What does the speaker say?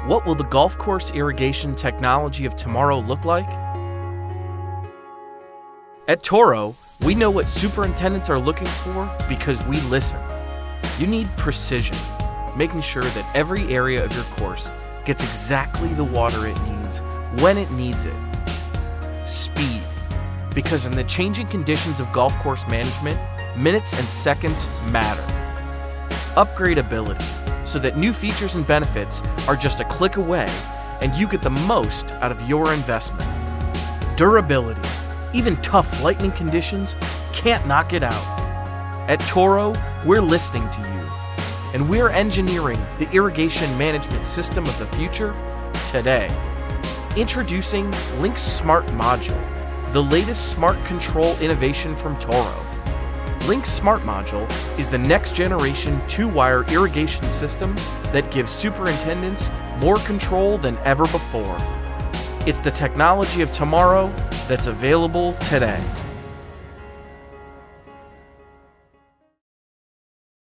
What will the golf course irrigation technology of tomorrow look like? At Toro, we know what superintendents are looking for because we listen. You need precision, making sure that every area of your course gets exactly the water it needs when it needs it. Speed, because in the changing conditions of golf course management, minutes and seconds matter. Upgradability, so that new features and benefits are just a click away and you get the most out of your investment. Durability, even tough lightning conditions can't knock it out. At Toro, we're listening to you, and we're engineering the irrigation management system of the future today. Introducing LYNX SMART-MODUL, the latest smart control innovation from Toro. LYNX SMART-MODUL is the next generation 2-wire irrigation system that gives superintendents more control than ever before. It's the technology of tomorrow that's available today.